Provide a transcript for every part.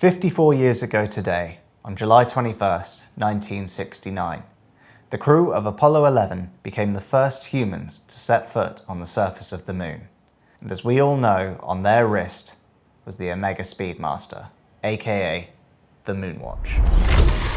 54 years ago today, on July 21st, 1969, the crew of Apollo 11 became the first humans to set foot on the surface of the moon. And as we all know, on their wrist was the OMEGA Speedmaster, aka the Moonwatch.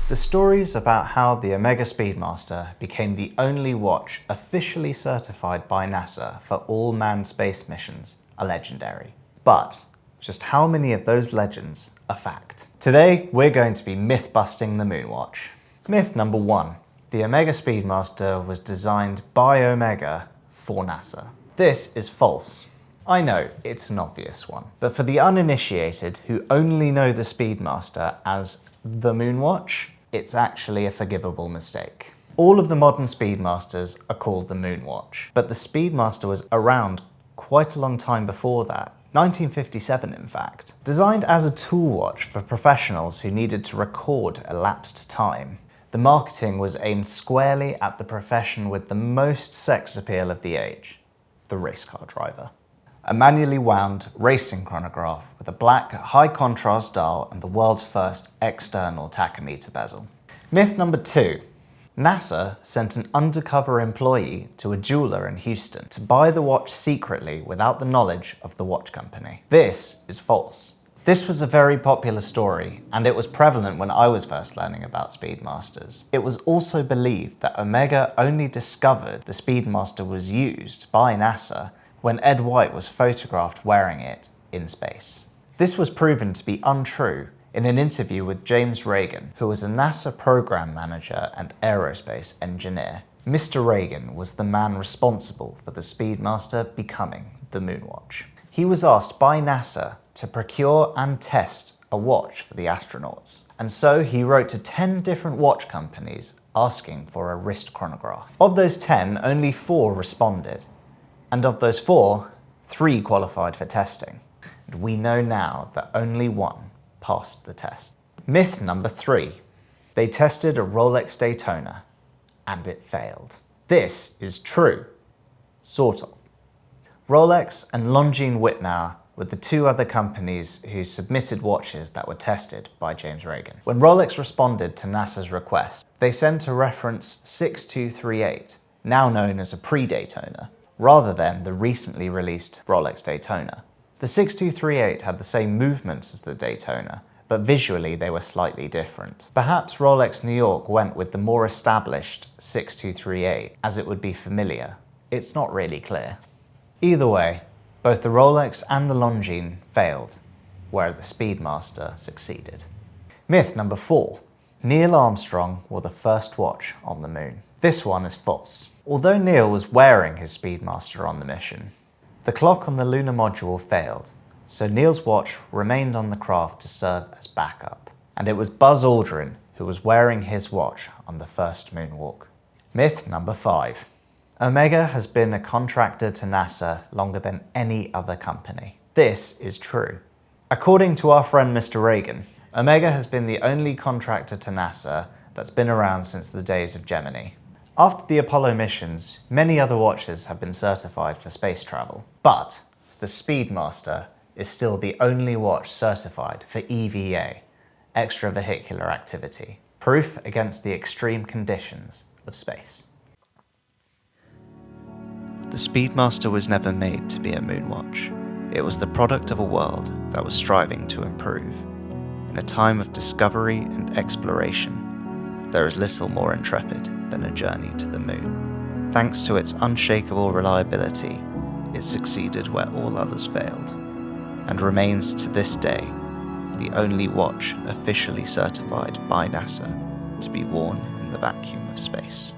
The stories about how the OMEGA Speedmaster became the only watch officially certified by NASA for all manned space missions are legendary. But just how many of those legends are fact? Today, we're going to be myth-busting the Moonwatch. Myth number 1. The OMEGA Speedmaster was designed by Omega for NASA. This is false. I know, it's an obvious one. But for the uninitiated who only know the Speedmaster as the Moonwatch, it's actually a forgivable mistake. All of the modern Speedmasters are called the Moonwatch, but the Speedmaster was around quite a long time before that, 1957 in fact. Designed as a tool watch for professionals who needed to record elapsed time, the marketing was aimed squarely at the profession with the most sex appeal of the age, the race car driver. A manually wound racing chronograph with a black high-contrast dial and the world's first external tachometer bezel. Myth number 2. NASA sent an undercover employee to a jeweler in Houston to buy the watch secretly without the knowledge of the watch company. This is false. This was a very popular story, and it was prevalent when I was first learning about Speedmasters. It was also believed that Omega only discovered the Speedmaster was used by NASA when Ed White was photographed wearing it in space. This was proven to be untrue in an interview with James Reagan, who was a NASA program manager and aerospace engineer. Mr. Reagan was the man responsible for the Speedmaster becoming the Moonwatch. He was asked by NASA to procure and test a watch for the astronauts, and so he wrote to 10 different watch companies asking for a wrist chronograph. Of those 10, only 4 responded. And of those 4, 3 qualified for testing. And we know now that only 1 passed the test. Myth number 3. They tested a Rolex Daytona and it failed. This is true. Sort of. Rolex and Longines Wittnauer were the 2 other companies who submitted watches that were tested by James Reagan. When Rolex responded to NASA's request, they sent a reference 6238, now known as a pre-Daytona, rather than the recently released Rolex Daytona. The 6238 had the same movements as the Daytona, but visually they were slightly different. Perhaps Rolex New York went with the more established 6238 as it would be familiar. It's not really clear. Either way, both the Rolex and the Longines failed, where the Speedmaster succeeded. Myth number 4. Neil Armstrong wore the first watch on the moon. This one is false. Although Neil was wearing his Speedmaster on the mission, the clock on the lunar module failed, so Neil's watch remained on the craft to serve as backup. And it was Buzz Aldrin who was wearing his watch on the first moonwalk. Myth number 5. Omega has been a contractor to NASA longer than any other company. This is true. According to our friend Mr. Reagan, Omega has been the only contractor to NASA that's been around since the days of Gemini. After the Apollo missions, many other watches have been certified for space travel, but the Speedmaster is still the only watch certified for EVA, extravehicular activity, proof against the extreme conditions of space. The Speedmaster was never made to be a moonwatch. It was the product of a world that was striving to improve. In a time of discovery and exploration, there is little more intrepid than a journey to the moon. Thanks to its unshakable reliability, it succeeded where all others failed, and remains to this day the only watch officially certified by NASA to be worn in the vacuum of space.